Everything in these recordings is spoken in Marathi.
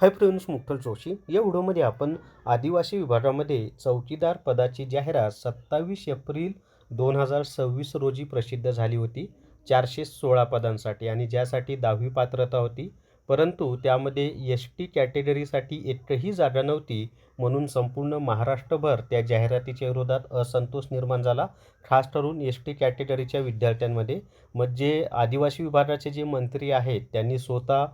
हाय फ्रेंड्स, मुक्तल जोशी या व्हिडिओमध्ये आपण आदिवासी विभागामध्ये चौकीदार पदाची जाहिरात 27 एप्रिल 2026 रोजी प्रसिद्ध झाली होती 416 पदांसाठी आणि ज्यासाठी 10वी पात्रता होती. परंतु त्यामध्ये एस.टी कॅटेगरीसाठी एकही जागा नव्हती, म्हणून संपूर्ण महाराष्ट्रभर त्या जाहिरातीच्या विरोधात असंतोष निर्माण झाला. खास करून एस.टी कॅटेगरीच्या विद्यार्थ्यांमध्ये. म्हणजे आदिवासी विभागाचे जे मंत्री आहेत त्यांनी स्वतः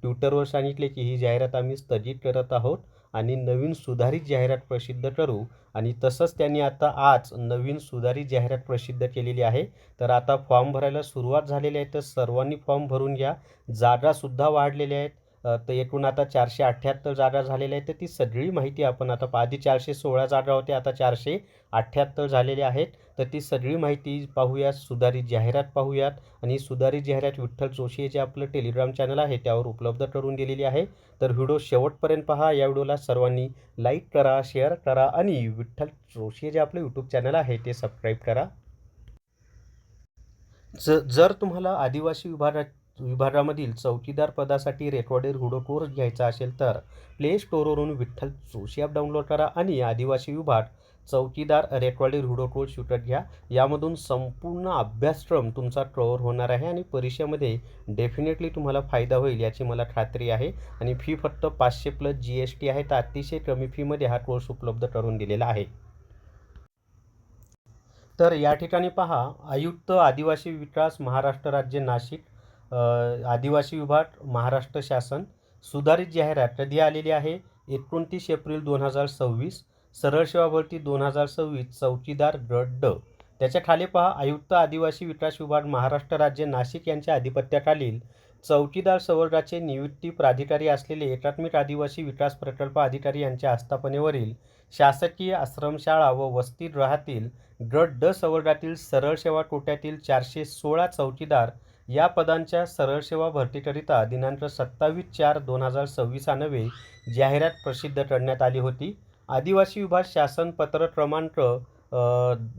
ट्विटरवर सांगितले की ही जाहिरात आम्ही स्थगित करत आहोत आणि नवीन सुधारित जाहिरात प्रसिद्ध करू. आणि तसंच त्यांनी आता आज नवीन सुधारित जाहिरात प्रसिद्ध केलेली आहे. तर आता फॉर्म भरायला सुरुवात झालेली आहे, तर सर्वांनी फॉर्म भरून घ्या. जागासुद्धा वाढलेल्या आहेत. तर एकूण आता 478 जागा झालेल्या आहेत. तर ती सगळी माहिती आपण आता आधी 416 जागा होत्या, आता 478 झालेल्या आहेत. तर ती सगळी माहिती पाहूयात, सुधारित जाहिरात पाहूयात. आणि सुधारित जाहिरात विठ्ठल जोशी जे आपलं टेलिग्राम चॅनल आहे त्यावर उपलब्ध करून दिलेली आहे. तर व्हिडिओ शेवटपर्यंत पहा. या व्हिडिओला सर्वांनी लाईक करा, शेअर करा आणि विठ्ठल जोशी जे आपलं यूट्यूब चॅनल आहे ते सबस्क्राईब करा. जर तुम्हाला आदिवासी विभागामधील चौकीदार पदासाठी रेकॉर्डेड व्हिडिओ कोर्स घ्यायचा असेल तर प्ले स्टोअरवरून विठ्ठल जोशी ॲप डाउनलोड करा आणि आदिवासी विभाग चौकीदार रेकॉर्डेड व्हिडिओ कोर्स विकत घ्या. यामधून संपूर्ण अभ्यासक्रम तुमचा कव्हर होणार आहे आणि परीक्षेमध्ये डेफिनेटली तुम्हाला फायदा होईल याची मला खात्री आहे. आणि फी फक्त 500+ GST आहे. तर अतिशय कमी फीमध्ये हा कोर्स उपलब्ध करून दिलेला आहे. तर या ठिकाणी पहा, आयुक्त आदिवासी विकास महाराष्ट्र राज्य नाशिक, आदिवासी विभाग महाराष्ट्र शासन. सुधारित जाहिरात कधी आलेली आहे? 29 एप्रिल 2026. सरळ सेवा भरती 2026 चौकीदार गट ड. त्याच्या खाली पहा, आयुक्त आदिवासी विकास विभाग महाराष्ट्र राज्य नाशिक यांच्या अधिपत्याखालील चौकीदार संवर्गाचे नियुक्ती प्राधिकारी असलेले एकात्मिक आदिवासी विकास प्रकल्प अधिकारी यांच्या आस्थापनेवरील शासकीय आश्रमशाळा व वसतिगृहातील गट ड संवर्गातील सरळ सेवा कोट्यातील 416 चौकीदार या पदांच्या सरळ सेवा भरतीकरिता दिनांक 27/4/2026 नवे जाहिरात प्रसिद्ध करण्यात आली होती. आदिवासी विभाग शासन पत्र क्रमांक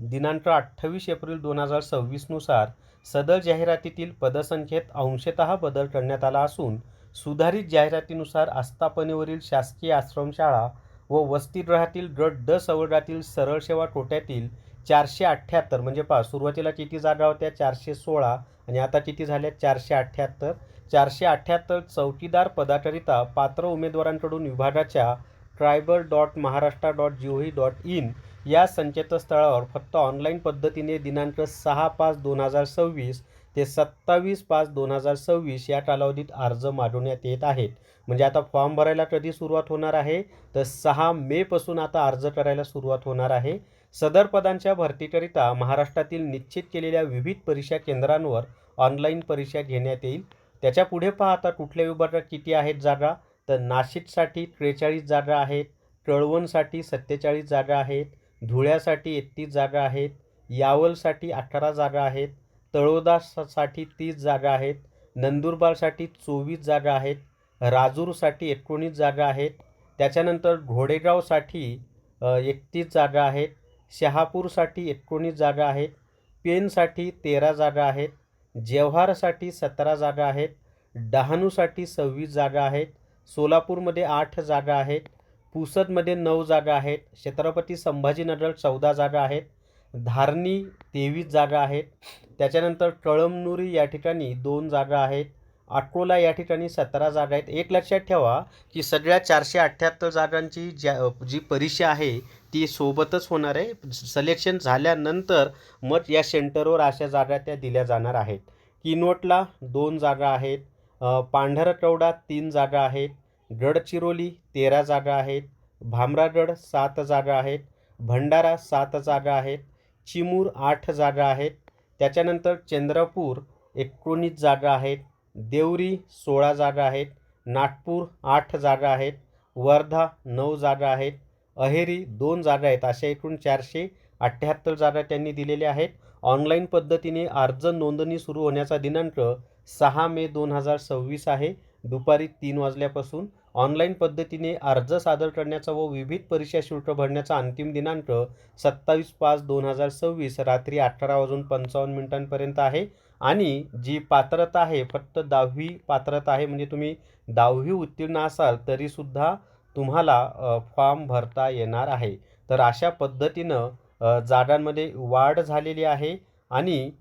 दिनांक 28 एप्रिल 2026 नुसार सदर जाहिरातीतील पदसंख्येत अंशतः बदल करण्यात आला असून सुधारित जाहिरातीनुसार आस्थापनेवरील शासकीय आश्रमशाळा व वसतिगृहातील गट ड संवर्गातील सरळ सेवा कोट्यातील 478, म्हणजे पहा सुरुवातीला किती जागा होत्या? 416 आणि आता किती झाल्या? 478. 478 चौकीदार पदाकरिता पात्र उमेदवारांकडून विभागाच्या tribal.maharashtra.gov.in या संकेतस्थळावर फक्त ऑनलाईन पद्धतीने दिनांक 6/5/2026 ते 27/5/2026 या कालावधीत अर्ज मागवण्यात येत आहेत. म्हणजे आता फॉर्म भरायला कधी सुरुवात होणार आहे? तर 6 मेपासून आता अर्ज करायला सुरुवात होणार आहे. सदर पदांच्या भरतीकरिता महाराष्ट्रातील निश्चित केलेल्या विविध परीक्षा केंद्रांवर ऑनलाईन परीक्षा घेण्यात येईल. त्याच्या पुढे पहा, आता कुठल्या विभागात किती आहेत जागा? तर नाशिकसाठी 43 जागा आहेत, कळवणसाठी 47 जागा आहेत, धुळ्यासाठी 31 जागा आहेत, यावलसाठी 18 जागा आहेत, तळोदासाठी 30 जागा आहेत, नंदुरबारसाठी 24 जागा आहेत, राजूरसाठी 19 जागा आहेत. त्याच्यानंतर घोडेगावसाठी 31 जागा आहेत, शहापूरसाठी 19 जागा आहेत, पेनसाठी 13 जागा आहेत, जव्हारसाठी 17 जागा आहेत, डहाणूसाठी 26 जागा आहेत, सोलापूरमध्ये 8 जागा आहेत, पुसदमध्ये 9 जागा आहेत, छत्रपती संभाजीनगर 14 जागा आहेत, धारणी 23 जागा आहेत. त्याच्यानंतर कळमनुरी या ठिकाणी 2 जागा आहेत, अकोला या ठिकाणी 17 जागा आहेत. एक लक्षात ठेवा की सगळ्या 478 जागांची जी परीक्षा आहे ती सोबतच होणार आहे. सिलेक्शन झाल्यानंतर मग या सेंटरवर अशा जागा त्या दिल्या जाणार आहेत. किनवटला 2 जागा आहेत, पांढरकवडा 3 जागा आहेत, गडचिरोली 13 जागा आहेत, भामरागड 7 जागा आहेत, भंडारा 7 जागा आहेत, चिमूर 8 जागा आहेत. त्याच्यानंतर चंद्रपूर 19 जागा आहेत, देवरी 16 जागा आहेत, नागपूर 8 जागा आहेत, वर्धा 9 जागा आहेत, अहेरी 2 जागा आहेत. अशा एकूण 478 जागा त्यांनी दिलेल्या आहेत. ऑनलाईन पद्धतीने अर्ज नोंदणी सुरू होण्याचा दिनांक 6 मे 2026 आहे, दुपारी 3 वाजल्यापासून. ऑनलाईन पद्धतीने अर्ज सादर करण्याचा व विविध परीक्षा शुल्क भरण्याचा अंतिम दिनांक 27/5/2026 रात्री 18:55 आहे. आणि जी पात्रता आहे फक्त 10वी पात्रता आहे, म्हणजे तुम्ही 10वी उत्तीर्ण असाल तरीसुद्धा तुम्हाला फॉर्म भरता येणार आहे. तर अशा पद्धतीनं जागांमध्ये वाढ झालेली आहे आणि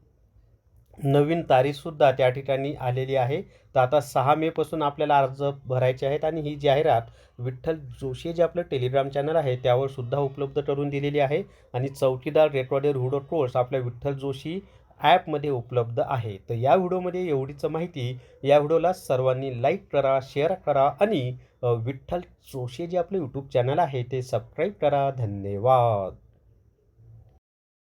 नवीन तारीखसुद्धा त्या ठिकाणी आलेली आहे. तर आता 6 मेपासून आपल्याला अर्ज भरायचे आहेत आणि ही जाहिरात विठ्ठल जोशी जे आपलं टेलिग्राम चॅनल आहे त्यावर सुद्धा उपलब्ध करून दिलेली आहे आणि चौकीदार रेकॉर्डेड व्हिडिओ कोर्स आपल्या विठ्ठल जोशी ॲपमध्ये उपलब्ध आहे. तर या व्हिडिओमध्ये एवढीच माहिती. या व्हिडिओला सर्वांनी लाईक करा, शेअर करा आणि विठ्ठल जोशी जे आपलं यूट्यूब चॅनल आहे ते सबस्क्राईब करा. धन्यवाद.